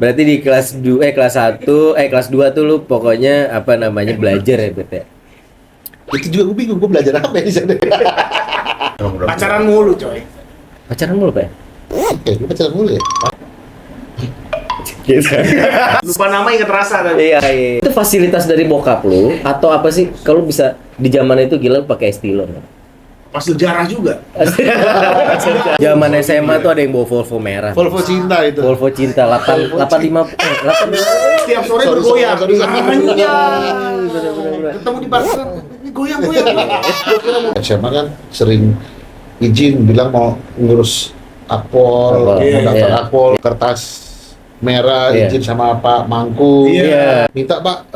Berarti di kelas 2 tuh lu pokoknya apa namanya belajar ya, Bet ya? Itu juga gue bingung, gue belajar apa ya di sana. Pacaran mulu coy. Pacaran mulu, Pak? Gue pacaran mulu ya. Gitu. Lupa nama inget rasa tadi. Iya. Itu fasilitas dari bokap lu atau apa sih kalau bisa di zaman itu gila lu pakai estilo? Pas sejarah juga. Zaman SMA tuh ada yang bawa Volvo merah. Volvo cinta itu. Volvo cinta 85 Setiap sore Sorry, bergoyang. sorry. Ketemu di parkiran, ini goyang-goyang. SMA kan sering izin bilang mau ngurus akpol, Akpol, mau daftar iya. akpol, kertas merah, Iya. izin sama Pak Mangku. Iya. Minta Pak,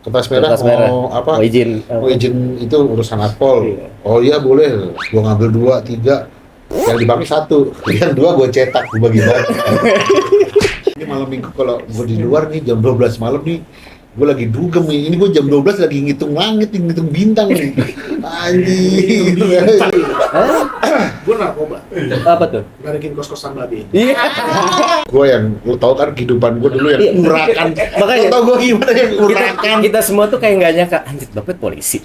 kertas merah Kertas merah. mau apa? Mau izin. Mau izin itu urusan akpol. Iya. Oh iya boleh, gua ngambil 2, 3. Yang dipakai 1, yang 2 gua cetak, gua bagi-bagi. Ini malam minggu kalau gua di luar nih jam 12 malam nih, gua lagi dugem nih. Ini gua jam 12 lagi ngitung langit, ngitung bintang nih. Anjing. Gue narkoba. Apa tuh? Balikin kos-kosan babi. Iya. Gua yang lu tahu kan kehidupan gua dulu yang Iya. urakan. Makanya. Lu tahu gua gimana yang urakan. Kita semua tuh kayak nggak nyangka anjir Bapak polisi.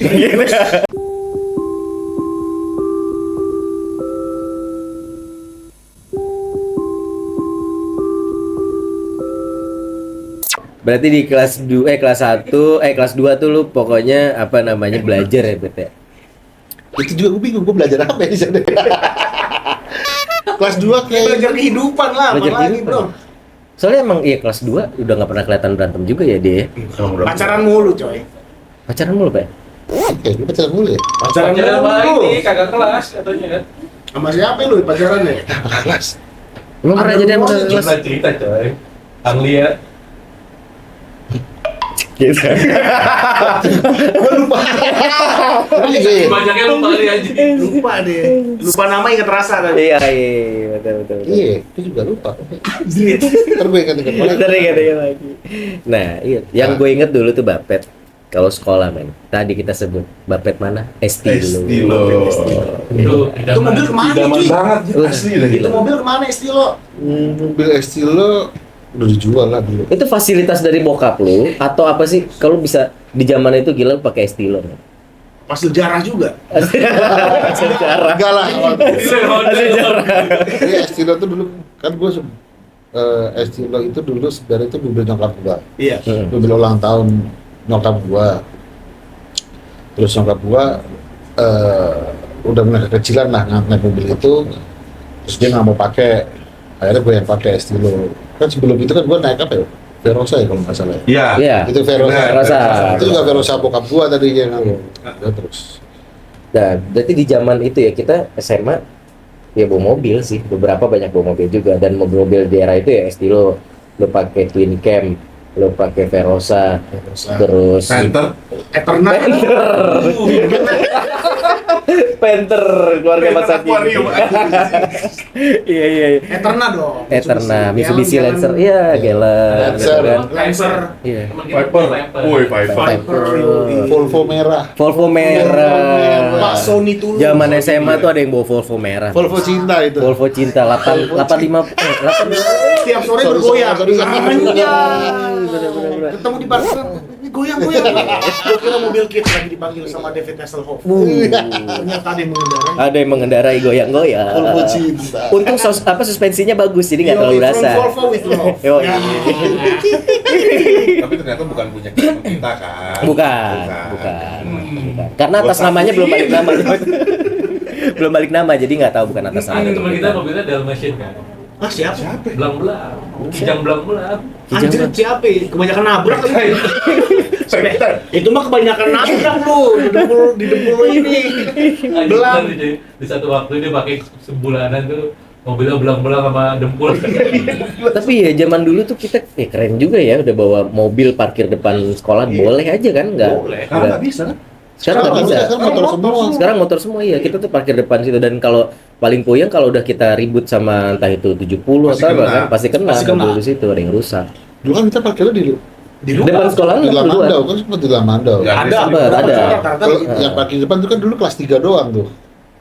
Berarti di kelas 2 tuh lu pokoknya apa namanya belajar ya, Bet ya? Itu juga gua bingung, gua belajar apa ya di sana. Kelas 2 kayak Belajar kehidupan lah, Belajar apalagi kehidupan. bro. Soalnya emang iya kelas 2 udah nggak pernah kelihatan berantem juga ya dia. Pacaran mulu coy. Pacaran mulu, Pak? gua pacaran mulu ya. Pacaran sama mulu. ini kagak kelas katanya kan. Sama siapa lu pacarannya? Kelas. Emang pernah Ada jadi hubungannya, sama kelas? Cuma cerita coy. Anglia. Gitu. Gua lupa. Iya. Banyaknya lupa nih anjing. Lupa deh. Lupa nama inget rasa tadi. Iya, betul. Iya, itu juga lupa. Ntar gue ingat-ingat lagi. Ntar ingat lagi. Nah, iya. Yang gue inget dulu tuh Bapet. Kalau sekolah, men. Tadi kita sebut Bapet mana? Estilo. Itu mobil kemana cuy? banget asli dah Itu mobil kemana Estilo? Mobil Estilo udah dijual lah dulu. Itu fasilitas dari bokap lu atau apa sih? Kalau bisa di zaman itu gila lu pakai Estilo. Men. Pas sejarah juga. Sejarah. Enggak lah. Sejarah. Jadi Estilo tuh dulu kan gue Estilo itu dulu sebenarnya itu mobil nyokap gua. Iya. Mobil ulang tahun nyokap gua. Terus nyokap gua udah mulai kekecilan lah naik mobil itu. Terus dia nggak mau pakai. Akhirnya gue yang pakai Estilo. Kan sebelum itu kan gua naik apa ya? Verosa ya kalau nggak salah. Iya. Iya. Itu Verosa. Verosa. Itu juga Verosa bokap gua tadinya kan. Ya, terus. Nah, berarti di zaman itu ya kita SMA ya bawa mobil sih, beberapa banyak bawa mobil juga dan mobil-mobil di era itu ya Estilo, lo pakai Twin Cam, lo pakai Verosa, terus Center. Eternal. Panther keluarga Mas Saki. Iya. Eterna dong. Eterna, Mitsubishi Jalan- Lancer, iya, Gelan, Lancer. gitu kan. Lancer. Iya. Viper. Woi, Viper. Viper. Volvo merah. Volvo merah. Pak Sony Tulung. Zaman SMA tuh ada yang bawa Volvo merah. Volvo cinta itu. Volvo cinta 85 Setiap sore Sorry, bergoyang. sorry. Anjay. Ketemu di parkiran, ini goyang-goyang. Gue kira mobil kit lagi dipanggil sama David Hasselhoff. Ternyata ada yang mengendarai. Ada yang mengendarai goyang-goyang. Volvo cinta. Untung suspensinya bagus, jadi nggak terlalu From rasa. Volvo with love. Yo, Ya. Tapi ternyata bukan punya kita kan. Bukan. Karena atas namanya belum balik nama. Belum balik nama, jadi nggak tahu bukan atas nama. Ada teman kita mobilnya Dalmatian kan. Ah siapa? Belang-belang. Kijang belang-belang. Anjir siapa? Kebanyakan nabrak kali. Itu mah kebanyakan nabrak lu. Di dempul ini. Belang. Di satu waktu dia pakai sebulanan tuh mobilnya belang-belang sama dempul. Tapi ya zaman dulu tuh kita keren juga ya, udah bawa mobil parkir depan sekolah boleh aja kan? Boleh. Nggak Nggak bisa kan? Sekarang nggak bisa. Sekarang motor semua. Sekarang motor semua iya, kita tuh parkir depan situ dan kalau paling puyeng kalau udah kita ribut sama entah itu 70 Pasti atau apa kena. kan pasti kena Pasti kena. mobil di situ ada yang rusak. Dulu kan kita parkirnya Di Depan sekolah di lu Lamandau kan sempat di Lamandau. Ya, Ada. ada. Kalau yang parkir depan itu kan dulu kelas 3 doang tuh.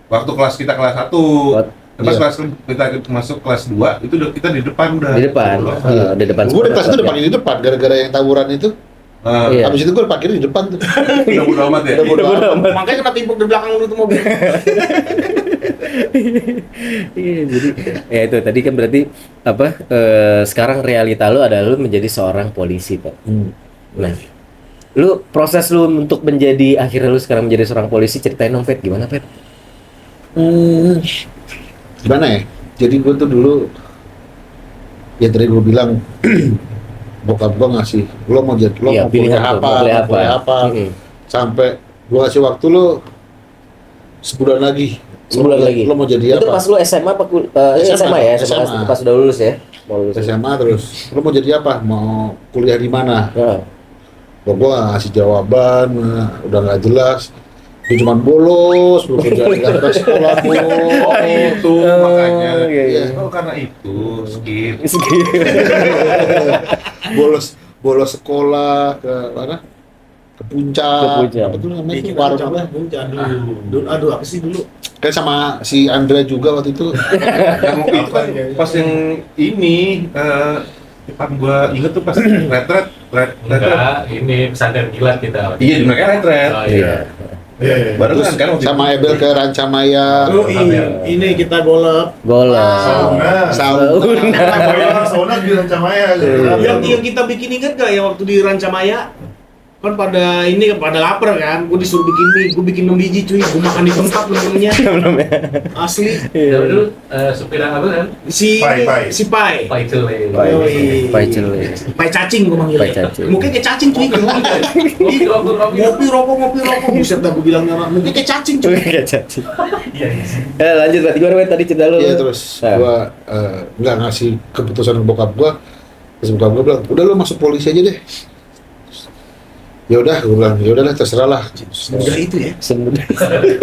Waktu kelas kita kelas 1. Pas Iya. kelas kita masuk kelas 2 itu kita di depan udah. Di depan. Di depan. Gue di kelas itu udah sekolah. parkir di depan, gara-gara yang tawuran itu. Iya. Habis itu gue parkir di depan tuh. Udah bodo amat ya. Udah bodo amat. Makanya kena timpuk di belakang lu tuh mobil. Iya, jadi ya itu tadi kan berarti apa sekarang realita lu adalah lu menjadi seorang polisi, Pak. Nah, lu proses lu untuk menjadi akhirnya lu sekarang menjadi seorang polisi, ceritain dong, Pet, gimana, Pet? Gimana ya? Jadi gue tuh dulu ya tadi gue bilang bokap gue ngasih lo mau jadi lo Iya, mau kuliah apa, mau kuliah apa, sampai gue ngasih waktu lo sebulan lagi. Sebulan lagi. Lo mau jadi Itu apa? pas lu SMA apa SMA ya? SMA. Pas udah lulus ya? Mau lulus. SMA terus lo mau jadi apa? Mau kuliah di mana? Heeh. Gue ngasih jawaban udah nggak jelas. Gue cuma bolos, belum kerja di atas sekolah Oh itu makanya. iya. Oh karena itu skip. bolos sekolah ke mana? Ke puncak. Ke puncak. Apa tuh namanya? Kita Warung coba apa? puncak dulu. Aduh, apa sih dulu? Kayak sama si Andra juga waktu itu. Yang itu kan pas yang ini depan gua inget tuh pas retret. Enggak, ini pesantren kilat kita. Iya di mereka retret. Oh, iya. Barengan kan waktu Sama itu. Ebel ke Rancamaya. Oh, ini kita golep. Golep. Sauna. Sauna di Rancamaya. Yang kita bikin inget gak ya waktu di Rancamaya? Kan pada lapar kan, gue disuruh bikin mie, gue bikin 6 biji cuy, gue makan di tempat menunya. Asli. Ya dulu supir apa kan? Si Pai. si Pai. Pak Icel. Pai cele. Pai cacing gue manggilnya. Pai cacing. Mukanya kayak cacing cuy. Ngopi rokok. Buset dah gue bilangnya orang, mukanya kayak cacing cuy. Kayak cacing. Iya. Lanjut, berarti gimana, Pet, tadi cerita lu? Iya terus Nah. gua nggak ngasih keputusan ke bokap gua. Terus bokap gua bilang, udah lu masuk polisi aja deh. Ya udah, gue bilang, ya udahlah terserah lah. Mudah itu ya. Semudah.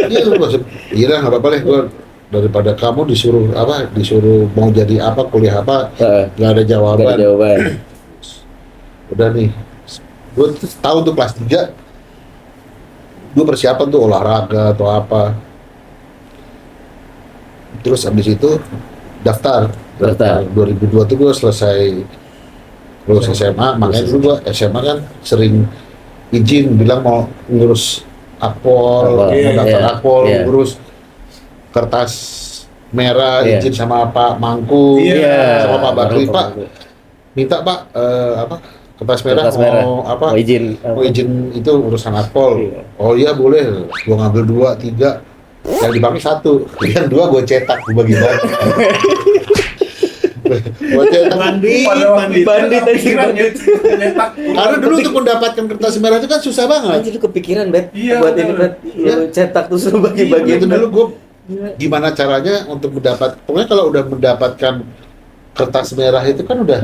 Iya, gua masuk. Iya lah, nggak apa-apa deh. Gua daripada kamu disuruh mau jadi apa, kuliah apa, Heeh. nggak ada Gak jawaban. ada jawaban. Udah nih, gue tahu tuh kelas 3 gue persiapan tuh olahraga atau apa. Terus abis itu daftar 2002 tuh gue selesai lulus SMA. Makanya dulu gue SMA kan sering izin bilang mau ngurus akpol, mau Akpol, daftar iya, akpol, iya. ngurus kertas merah, Iya. izin sama Pak Mangku, Iya. sama Pak Bakri, Pak minta Pak kertas merah, Kertas merah. mau izin. mau izin itu urusan akpol. Iya. Oh iya boleh, gua ngambil 2, 3, yang dipakai 1, yang 2 gua cetak, gua bagi-bagi. Gua cetak. Bandit. Karena dulu untuk mendapatkan kertas merah itu kan susah banget. Anjir, lu kepikiran, Bet, Iya, buat ini, bener. Bet. Lu cetak terus lu bagi-bagi Itu dulu gua gimana caranya untuk pokoknya kalau udah mendapatkan kertas merah itu kan udah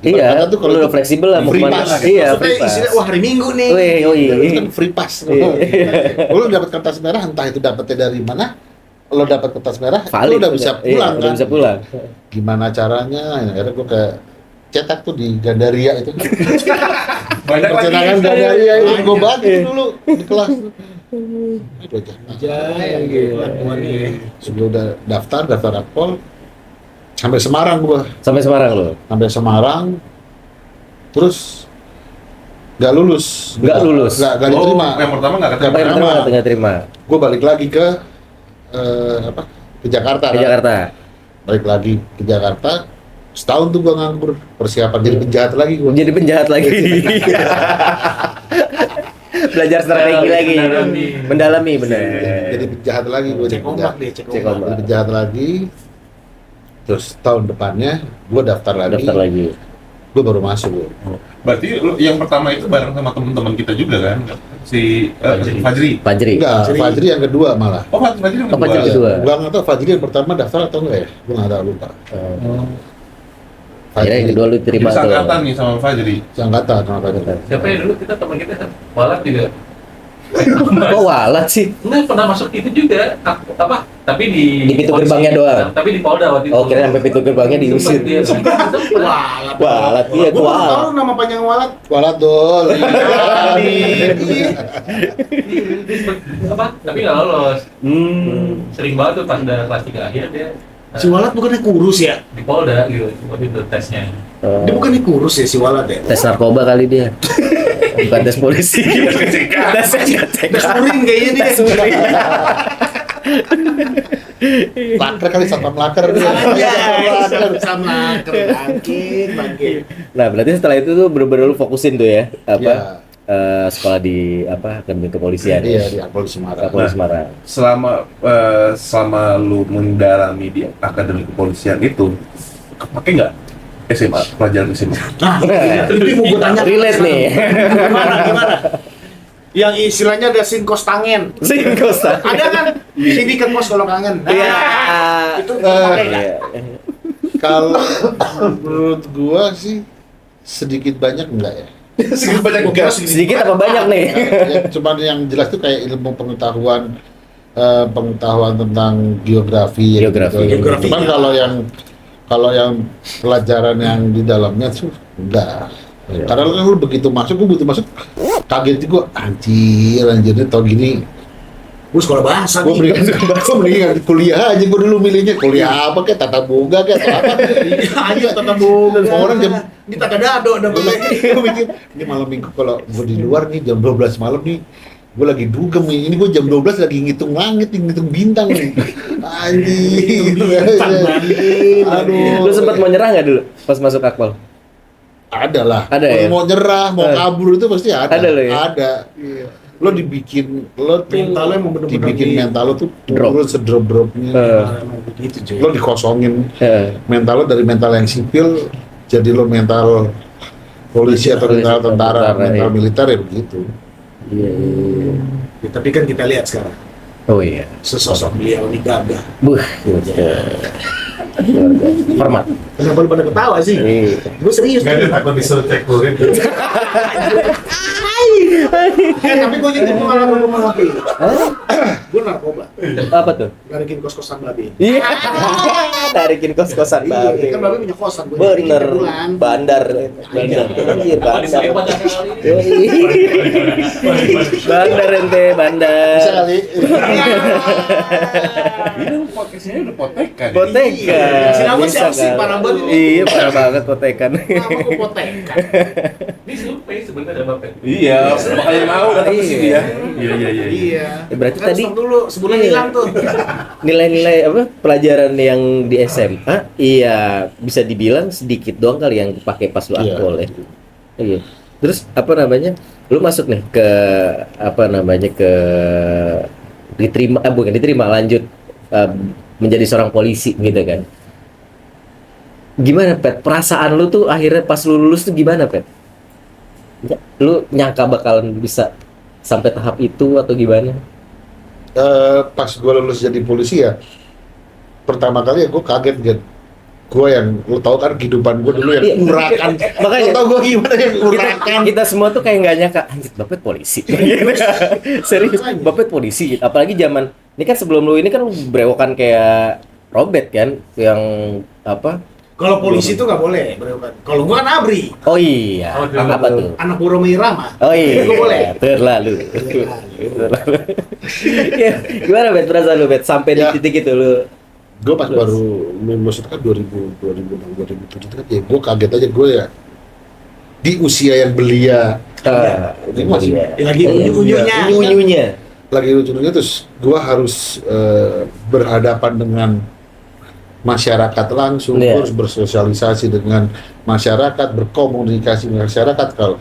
Iya, tuh kalau lu udah itu fleksibel lah mau free kemana. pass. Iya, Maksudnya free pass. istilah, wah hari Minggu nih. Wih, itu kan free pass. Iya. Lo dapat kertas merah entah itu dapatnya dari mana, lo dapat kertas merah, Valid, lo udah bisa iya, pulang udah kan. bisa pulang. Gimana caranya? Akhirnya gue kayak cetak tuh di Gandaria itu. Banyak lagi. Percetakan Gandaria itu gue Iya. bagi dulu di kelas. Itu aja. Sebelum udah daftar akpol sampai Semarang gue. Sampai Semarang lu. Sampai Semarang terus nggak lulus. Nggak lulus. Nggak diterima. Yang pertama nggak Nggak ketemu. Nggak terima. Gue balik lagi ke ke Jakarta. Ke kan. Jakarta. Balik lagi ke Jakarta. Setahun tuh gue nganggur, persiapan jadi penjahat lagi gue. Jadi penjahat lagi. Belajar strategi lagi. Mendalami, bener. Jadi penjahat lagi gue. Cek ombak deh, cek Cek ombak. ombak. Jadi penjahat lagi. Terus tahun depannya gue daftar lagi. Daftar lagi. Gue baru masuk. Gue. Berarti lu yang pertama itu bareng sama teman-teman kita juga kan? Si Fajri. Fajri. Enggak, Fajri yang kedua malah. Oh, Fajri yang Oh, Fajri kedua. kedua. Gue nggak tahu Fajri yang pertama daftar atau enggak ya? Gue nggak tahu, lupa. Akhirnya yang kedua lu terima Jadi tuh. seangkatan nih sama Fajri. Angkatan sama Fajri. Siapa ya dulu kita teman kita kan? Walat juga. Kok walat sih? Enggak pernah masuk itu juga apa? Tapi Di pintu gerbangnya doang? Tapi di Polda waktu itu. Oh, kira sampai pintu gerbangnya diusir. Dia sempet. Walat. Walat, iya Gua baru tahu walat. nama panjang walat. Walat dol. Apa? Tapi nggak lolos. Sering banget tuh pas udah kelas 3 akhir dia Si walat bukannya kurus ya? di Polda gitu waktu itu tesnya. Dia bukannya kurus ya si walat ya? Tes narkoba kali dia. Bukan tes polisi. Tes Tes urin kayaknya dia. Laker kali satpam laker dia. Sama bangkit. Nah, berarti setelah itu tuh bener-bener lu fokusin tuh ya, Iya. sekolah di akademi kepolisian. Iya, di Polisi Semarang. Polisi Semarang. Selama lu mendalami di akademi kepolisian itu, kepake nggak SMA, pelajaran SMA? Nah, itu mau gue tanya. Relate nih. Gimana? Yang istilahnya ada sinkos tangen. Singkosan. Ada kan? Sini ke kos kalau kangen. Nah, Iya. itu pakai nggak? Iya. Kalau menurut gua sih sedikit banyak enggak ya? Sedikit banyak Gua enggak. kira Sedikit apa banyak nih? Ya, cuman yang jelas tuh kayak ilmu pengetahuan tentang geografi. Geografi. Gitu. Geografi, Cuman ya. kalau yang pelajaran yang di dalamnya tuh enggak. Iya. Karena lu begitu masuk, gua butuh masuk, kaget gua anjir ini tau gini. Gue sekolah bahasa Gua nih. mendingan kuliah aja, gua dulu milihnya kuliah apa kayak tata boga kayak atau apa. Aja tata boga. Orang jam di tata dado ada boleh. Gue mikir, ini malam minggu kalau gue di luar nih jam 12 malam nih, gue lagi dugem nih, ini gue jam 12 lagi ngitung langit, ngitung bintang nih. Anjing. Aduh. Lu sempat mau nyerah nggak dulu pas masuk akpol? Ada lah. Ada ya? Mau nyerah, mau kabur itu pasti ada. Ada lo ya? Ada. Lo dibikin, lo tuh Mentalnya emang bener-bener dibikin mental lo tuh Drop. turun sedrop-dropnya. Emang begitu cuy. Lo dikosongin Heeh. mental lo dari mental yang sipil jadi lo mental polisi atau mental tentara, mental iya. militer ya begitu. Iya. Ya, tapi kan kita lihat sekarang Oh iya. sesosok beliau ini gagah. Buh. Hormat. Kenapa lu pada ketawa sih? Iya. Gue serius. Nggak ada takut disuruh cek kulit. Tapi gue jadi pengalaman rumah babi. Gue narkoba. Apa tuh? Narikin kos-kosan babi. Iya. Tarikin kos-kosan babi. Kan babi punya kosan. Gua Bener. narikin tiap bulan. Bandar. Bandar. Anjir, Apa bandar. diselipat kali? Yoi. Bandar ente, bandar. Bisa kali. Ini podcastnya udah potekan. Potekan. Si nama Bisa siapa sih? kan? Parah banget ini. Iya, parah banget potekan. Kenapa gue potekan? Ini survei sebenarnya Bapak. Iya, makanya mau datang ke sini ya. Iya. Iya. Berarti Kan tadi- stop dulu sebulan Iya. hilang tuh. Nilai-nilai apa pelajaran yang di SMA iya bisa dibilang sedikit doang kali yang dipakai pas lu Iya. akpol ya. Iya. Terus apa namanya? Lu masuk nih ke apa namanya ke diterima bukan diterima lanjut menjadi seorang polisi gitu kan. Gimana Pet? Perasaan lu tuh akhirnya pas lu lulus tuh gimana Pet? Lu nyangka bakalan bisa sampai tahap itu atau gimana? Pas gue lulus jadi polisi ya, pertama kali ya gue kaget gitu. Gue yang, lo tau kan kehidupan gue dulu yang Iya. urakan. Makanya- Lo tau gue gimana yang urakan. kita semua tuh kayak nggak nyangka anjir Bapak polisi. Serius, Bapak polisi. Apalagi zaman ini kan sebelum lu ini kan lu berewokan kayak Robert kan yang apa? Kalau polisi tuh nggak boleh berobat. Kalau gua kan abri, Oh iya, Oh, apa tuh? anak Puro Irama. Oh iya, Gua boleh. terlalu. Ya, gimana Bet perasaan lu Bet sampai Ya. di titik itu lu? Gue pas Lulus. baru lulus itu kan 2006, 2007 itu kan ya gue kaget aja gue ya. Di usia yang belia, ini masih Lagi unyu-unyunya. Unyu-unyunya. lagi lucu-lucunya terus gue harus berhadapan dengan masyarakat langsung, Iya. harus bersosialisasi dengan masyarakat, berkomunikasi dengan masyarakat kalau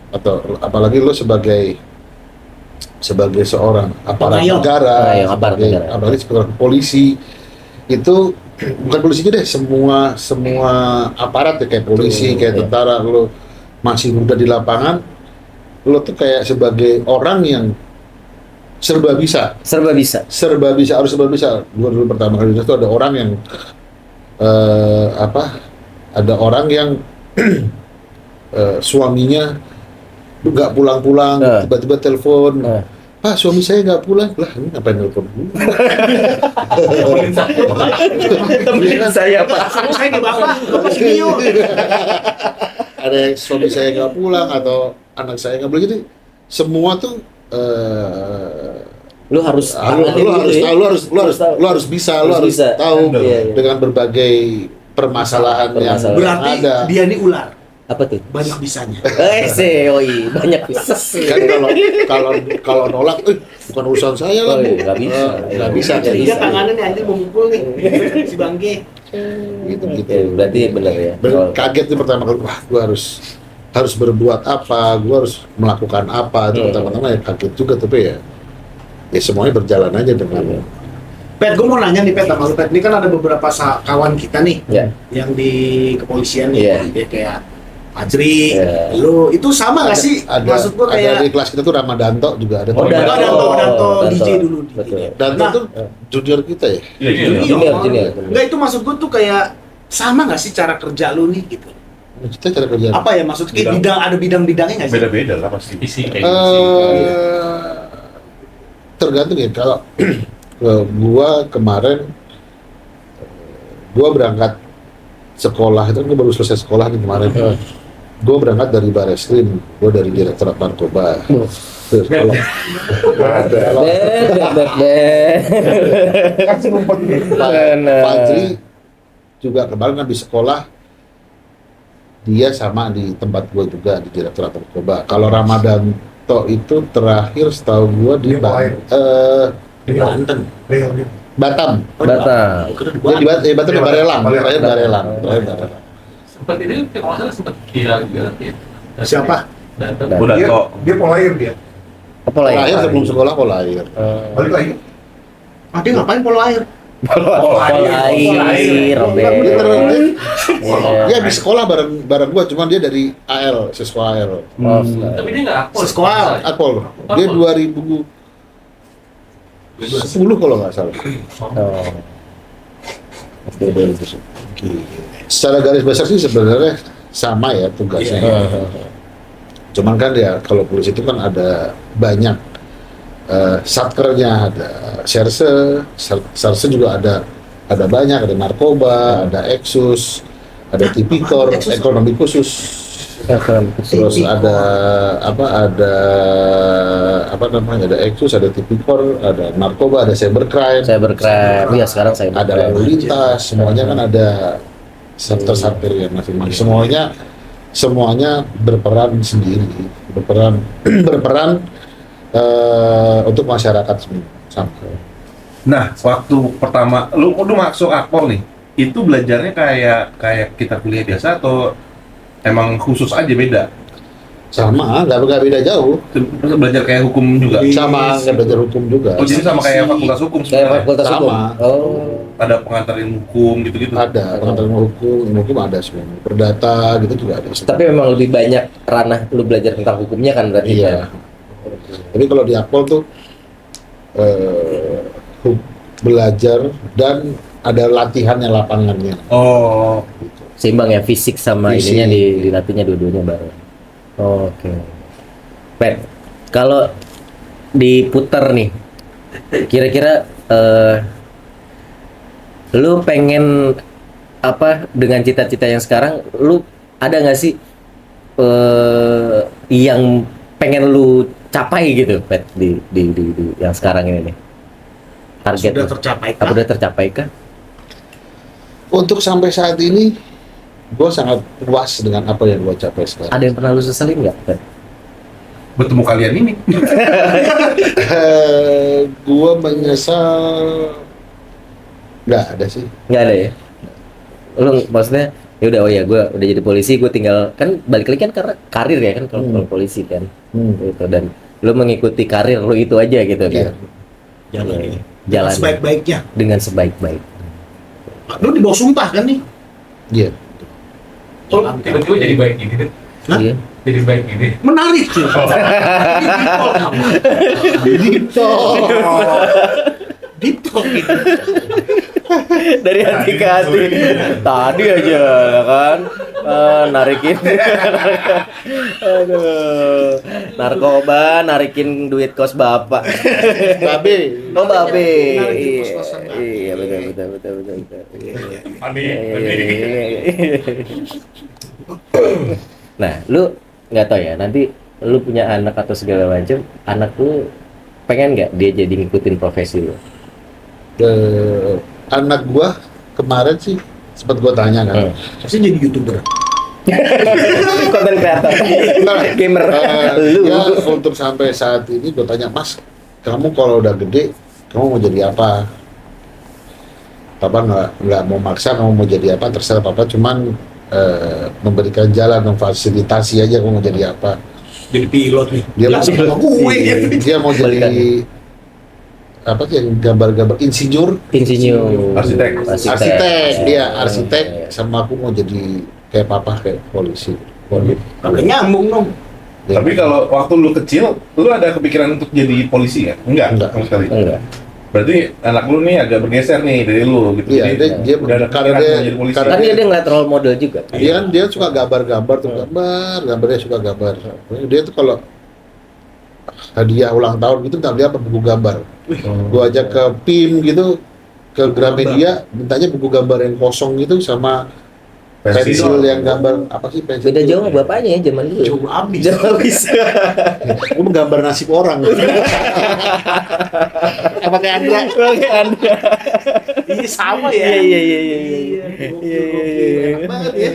atau apalagi lo sebagai seorang aparat Pengayom. negara, Pengayom, aparat sebagai- negara. apalagi sebagai polisi itu bukan polisi aja deh, semua aparat ya kayak polisi, Betul, kayak iya. tentara, lo masih muda di lapangan, lo tuh kayak sebagai orang yang serba bisa, Serba bisa. harus serba bisa. Gua dulu pertama kali itu ada orang yang ada orang yang suaminya nggak pulang-pulang, Eh. tiba-tiba telepon, Pak, suami saya nggak pulang. Lah, ini ngapain nelfon gue? Temenin saya Pak. Saya ke bapak sini yuk. Ada yang suami saya nggak pulang atau anak saya nggak pulang, jadi semua tuh Lu harus lu harus bisa tahu Iya. dengan berbagai permasalahan yang Berarti ada. dia ini ular, Apa tuh? banyak bisanya. Oi, banyak bisa. Kan kalau nolak, bukan urusan saya lah, Oh, Bu. iya, nggak bisa. Nggak bisa. Nggak Dia bisa. tangannya nih anjing mau mukul nih si Bangke. Gitu. Ya, berarti benar ya. Kaget tuh pertama kali, wah, gua harus berbuat apa, gua harus melakukan apa. Itu pertama-tama ya kaget juga, tapi ya semuanya berjalan aja dengan Pet, gue mau nanya nih Pet sama lu Pet. Ini kan ada beberapa kawan kita nih Ya. yang di kepolisian nih, Iya. dia kayak Fajri, Iya. lu itu sama nggak sih? Maksud gue ada di kayak kelas kita tuh Ramadanto juga ada. Oh, Danto, Danto. Danto, Danto. DJ dulu. Betul. Danto Nah, tuh junior kita ya. Iya, iya. Junior. Enggak, itu maksud gue tuh kayak sama nggak sih cara kerja lu nih gitu? Kita cara kerja. Apa ya maksudnya ada bidang-bidangnya nggak sih? Beda-beda lah pasti. Divisi kayak divisi. Tergantung ya, kalau gua kemarin gua berangkat sekolah itu kan gua baru selesai sekolah nih kemarin. Gua berangkat dari Bareskrim, gua dari Direktorat Narkoba. Terus kalau Fajri juga kemarin kan di sekolah, dia sama di tempat gua juga di Direktorat Narkoba. Kalau Ramadanto itu terakhir setahu gua di Banten. Batam. Batam. Dia di Batam di Barelang, terakhir Barelang. Sempat ini kalau nggak salah sempat kira juga ya. Siapa? Datang. Nah. Udah Dia, kok. dia polair dia. Apa lagi? Polair sebelum sekolah polair. Balik lagi. Ah, dia ngapain polo air? Polair, Robert. Dia di sekolah bareng gua, cuman dia dari AL, siswa AL. Tapi dia nggak akpol. Sekolah. Akpol. Dia 2010 kalau nggak salah. Oh. Secara garis besar sih sebenarnya sama ya tugasnya. Cuman kan ya kalau polisi itu kan ada banyak satkernya, ada serse juga ada banyak, ada narkoba, ada eksus, ada tipikor, ekonomi khusus, terus ada eksus, ada tipikor, ada narkoba, ada cybercrime, Iya sekarang saya ada lalu lintas, semuanya kan ada satker yang masing-masing. Semuanya berperan sendiri, berperan untuk masyarakat semua. Sama. Nah, waktu pertama lu masuk Akpol nih, itu belajarnya kayak kita kuliah biasa atau emang khusus aja beda? Sama, nggak beda jauh. Belajar kayak hukum juga? Sama, nggak belajar hukum juga. Oh, jadi sama kayak fakultas hukum kayak sebenarnya? fakultas hukum. Sama. Oh. Ada pengantar ilmu hukum gitu-gitu? Ada, pengantar hukum ada semua. Perdata gitu juga ada. Tapi memang lebih banyak ranah lu belajar tentang hukumnya kan berarti Iya. kan? Tapi kalau di Akpol tuh belajar dan ada latihannya lapangannya. Oh, Seimbang ya fisik sama Fisik. ininya dilatihnya dua-duanya bareng. Oke. Pet, kalau diputar nih, kira-kira lu pengen apa dengan cita-cita yang sekarang? Lu ada nggak sih yang pengen lu capai gitu, Pet, di yang sekarang ini nih? Target Sudah lu. tercapai Apa udah tercapai kah? Untuk sampai saat ini, gue sangat puas dengan apa yang gue capai sekarang. Ada yang pernah lu seselin nggak, Pet? bertemu kalian ini. Gue menyesal, nggak ada sih. Nggak ada ya? Lu maksudnya ya udah, oh ya gue udah jadi polisi, gue tinggal kan balik lagi kan karena karir ya kan kalau polisi kan gitu, dan lu mengikuti karir lu itu aja gitu Iya. kan. Jalan Iya. ini. Jalan Sebaik-baiknya. dengan sebaik-baik. Lu di bawah sumpah kan nih? Iya. Oh, tiba-tiba jadi baik gini kan? Hah? Iya. Jadi baik gini. Menarik cuy. Deep talk gitu. Dari hati ke hati. Tadi aja kan narikin. Aduh. Narkoba narikin duit kos bapak. Babe. Oh babe. Narikin Iya, kos-kosan bapak. iya betul. Panik. Nah, lu nggak tahu ya, nanti lu punya anak atau segala macam, anak lu pengen nggak dia jadi ngikutin profesi lu? Anak gua kemarin sih sempat gua tanya kan. Pasti jadi YouTuber. Konten kreator, gamer, lu. Ya untuk sampai saat ini gua tanya, Mas, kamu kalau udah gede, kamu mau jadi apa? Papa nggak mau maksa kamu mau jadi apa, terserah Papa, cuman memberikan jalan, memfasilitasi aja kamu mau jadi apa. Jadi pilot nih. Dia mau, Langsung sama gue gitu. dia mau jadi apa sih yang gambar-gambar insinyur, arsitek, dia arsitek, sama aku mau jadi kayak papa, kayak polisi. Kagak nyambung dong. Ya. Tapi kalau waktu lu kecil, lu ada kepikiran untuk jadi polisi kan? Enggak sama sekali. Enggak. Berarti anak lu nih agak bergeser nih dari lu gitu. Iya, Jadi dia udah ada karena kepikiran dia- mau jadi polisi. karena Kan dia ngeliat role model juga. Dia suka gambar-gambar tuh, gambarnya suka gambar. Dia tuh kalau hadiah ulang tahun gitu minta dia apa, buku gambar. Gua ajak ke PIM gitu, ke Gramedia, mintanya buku gambar yang kosong gitu sama pensil yang gambar apa sih, pensil Beda itu? jauh sama bapaknya ya zaman dulu. Jauh abis. Jauh habis. Gua menggambar nasib orang. Apa kayak Andra? Oke, Anda. Iya sama ya. Iya. Enak banget ya.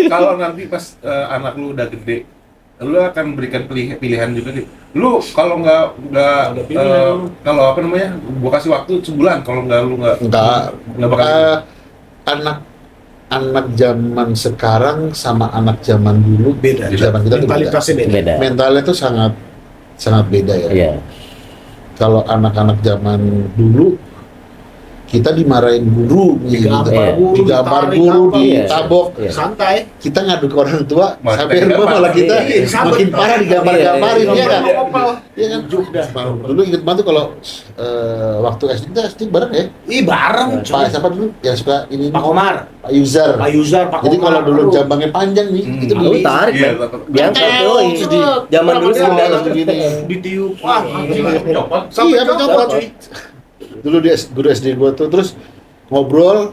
Kalau nanti pas anak lu udah gede, lu akan berikan pilihan juga nih. Lu kalau nggak Ada pilihan. kalau apa namanya, gua kasih waktu sebulan. Kalau lu nggak Enggak. bakal. Anak zaman sekarang sama anak zaman dulu Beda. Zaman kita tuh beda. Mentalitasnya beda. Beda. Mentalnya tuh sangat beda ya. Iya. Kalau anak-anak zaman dulu kita dimarahin guru, Digampar Iya. guru, digampar ditarik guru, apa. Iya. ditabok. Iya. Santai. Kita ngadu ke orang tua, Malah sampai kita rumah malah kita Iya, sama. makin parah digampar-gamparin, Iya, ya kan? Ngopel. Iya kan? Dulu inget banget tuh kalau waktu SD kita SD bareng ya. Ih bareng. Pak siapa dulu yang suka ini? Pak Komar, Pak Yuzar. Pak Yuzar, Pak Jadi Komar. kalau dulu Aduh. jambangnya panjang nih, itu Lu begini. tarik, Iya, men. Diangkat Teo, tuh. jadi Zaman dulu sih Berapa dalam dia? begini. Ditiup. Wah, anjing. Copot. Sampai Iya, copot, copot. cuy. Dulu dia guru SD gua tuh terus ngobrol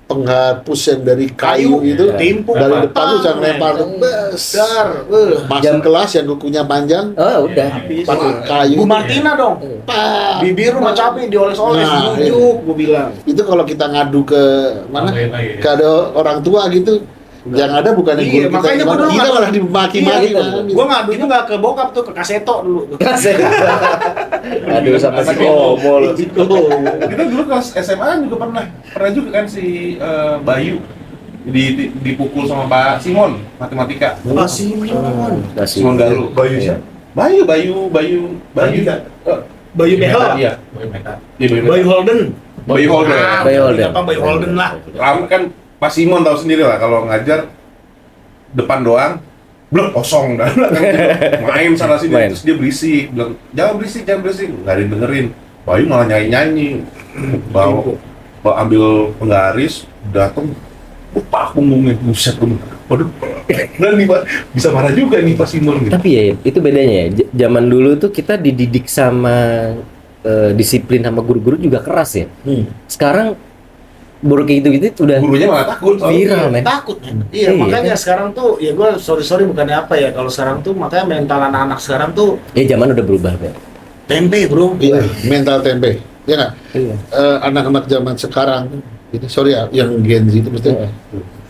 penghapus yang dari kayu itu timpuk, dari batang, depan tuh jangan lempar men. besar masuk Jam- kelas yang kukunya panjang Oh, udah. pakai kayu Bu Martina dong. Pak. Bibir rumah cabai dioles-oles, Nah, bujuk, gua bilang. itu kalau kita ngadu ke mana Tambahin lagi. ke ada orang tua gitu yang ada bukan yang Iya, guru kita makanya yang gua dulu kita ngadu. malah dimaki-maki Iya, kan. Gua ngadunya nggak ke bokap tuh, ke Kaseto dulu. Kasih. Aduh, sama si Komo lu. Kita dulu kelas SMA juga pernah juga kan si Bayu dipukul sama Pak Simon matematika. Pak Simon. Simon Galuh. Bayu siapa? Bayu. Bayu Behel. Iya. Bayu Meta. Iya, Bayu Holden. Bayu Holden. Ah, Bayu Holden. Apa Bayu Holden lah. Lama kan Pak Simon tahu sendiri lah kalau ngajar depan doang blok kosong dan main sana sini Main. terus dia berisik bilang jangan berisik nggak ada yang dengerin Bayu malah nyanyi bawa ambil penggaris datang bupak punggungnya buset gue waduh berani Pak bisa marah juga nih Pak Simon gitu. Tapi ya itu bedanya ya. Zaman dulu tuh kita dididik sama disiplin sama guru-guru juga keras ya. Sekarang baru kayak gitu-gitu udah Gurunya malah takut soalnya. viral, men. Takut men. Iya, Iya. makanya sekarang tuh ya gue sorry bukannya apa ya, kalau sekarang tuh makanya mental anak-anak sekarang tuh Ya zaman udah berubah, Ben. tempe bro. Iya, mental tempe. Ya nggak? Iya. Anak-anak zaman sekarang ini sorry ya yang Gen Z itu mesti Iya.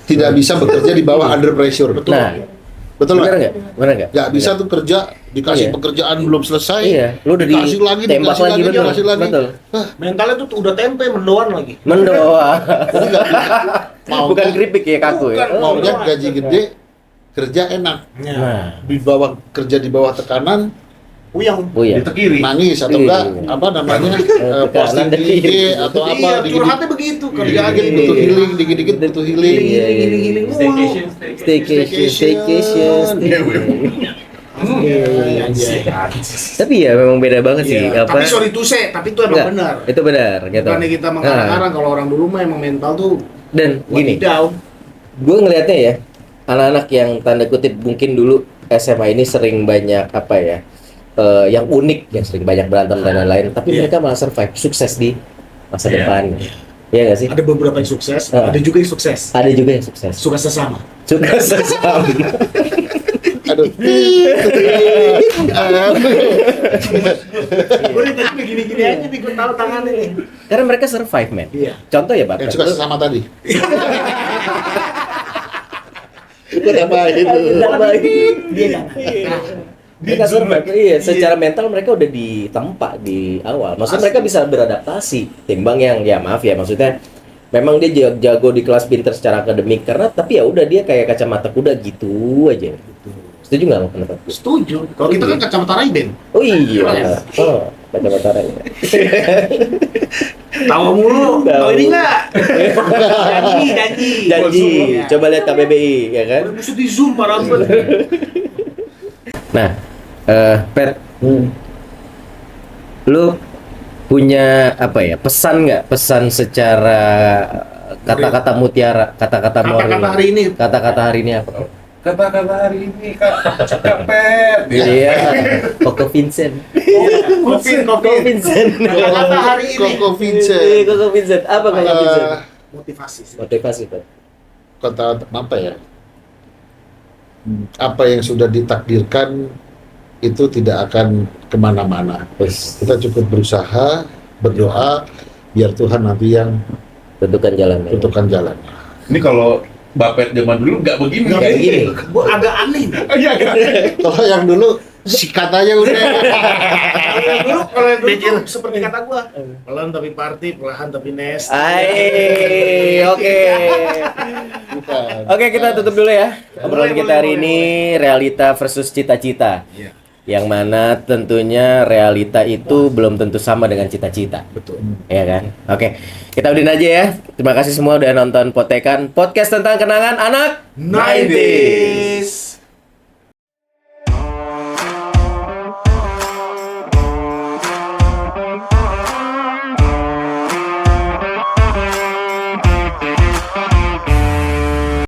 tidak bisa bekerja di bawah under pressure. Betul. Nah, Betul bener nggak? nggak? Bener nggak? Nggak bisa tuh kerja dikasih Iya. pekerjaan belum selesai. Iya, lu udah dikasih lagi, ditembak dikasih lagi, betul. dikasih lagi. Betul. Mentalnya tuh udah tempe mendoan lagi. Mendoa. Jadi nggak mau Bukan keripik ya kaku ya. Bukan. maunya gaji gede, kerja enak. Nah, Di bawah kerja di bawah tekanan, Uyang. oh iya. Itu kiri. nangis atau Iya. enggak apa namanya Tekanan posting di IG kiri. atau apa Iya, dikit-dikit curhatnya begitu kerjaan dikit-dikit gini. butuh healing, dikit-dikit butuh healing. Iya, iya, iya. Healing. Staycation. Staycation. Staycation. Staycation. Iya, Tapi ya memang beda banget sih. Iya, Apa? tapi sorry to say, tapi itu emang Enggak, benar. itu benar gitu. Bukannya kita mengarang-arang kalau orang dulu mah emang mental tuh Dan gini, wadidaw. gue ngelihatnya ya, anak-anak yang tanda kutip mungkin dulu SMA ini sering banyak apa ya, yang unik, yang sering banyak berantem dan lain-lain, tapi Iya. mereka malah survive, sukses di masa Iya. depan. Iya nggak sih? Ada beberapa yang sukses, Ah. ada juga yang sukses. Ada juga yang sukses. Suka sesama. Sukses sesama. Aduh. Gue nih tadi begini-gini aja nih, gue tahu tangannya nih. Karena mereka survive, man. Iya. Contoh ya, Pak. Yang suka sesama tadi. Gue tambahin tuh. Dia jangan. Nah, Mereka survive, iya. Secara mental mereka udah ditempa di awal. Maksudnya mereka bisa beradaptasi. Timbang yang, ya maaf ya, maksudnya memang dia jago di kelas pinter secara akademik karena tapi ya udah dia kayak kacamata kuda gitu aja. Setuju nggak lo pendapat gue? setuju. Kalau kita kan kacamata Ray-Ban. Oh iya. Oh, kacamata Ray. Tawa mulu. Tahu ini enggak? Janji. Coba lihat KBBI, ya kan? Udah bisa di zoom para ampun. Nah, Pet, lu punya apa ya? Pesan nggak? Pesan secara kata-kata mutiara, kata-kata Kata-kata hari ini. Kata-kata hari ini apa? Kata-kata hari ini Kak Pet. Iya, Koko Vincent. Koko Vincent. Kata-kata hari ini. Koko Vincent. Iya, Koko Vincent. Apa Koko Vincent? Motivasi sih. Motivasi, Pet. Kata apa ya? Apa yang sudah ditakdirkan itu tidak akan kemana-mana. Terus Kita cukup berusaha, berdoa, biar Tuhan nanti yang tentukan jalannya. tentukan jalan. Ini kalau Bapet zaman dulu nggak begini. Nggak Kayak gini. Gue agak aneh. Oh, iya kan? Kalau yang dulu sikat aja udah. Kalau yang dulu tuh seperti kata gue, pelan tapi party, perlahan tapi nest. Hai, oke. Bukan. Oke, kita tutup dulu ya. Obrolan kita hari ini realita versus cita-cita. Iya. Yang mana tentunya realita itu belum tentu sama dengan cita-cita. Betul. Ya kan? Oke. Kita udahin aja ya. Terima kasih semua udah nonton Potekan, podcast tentang kenangan anak 90s.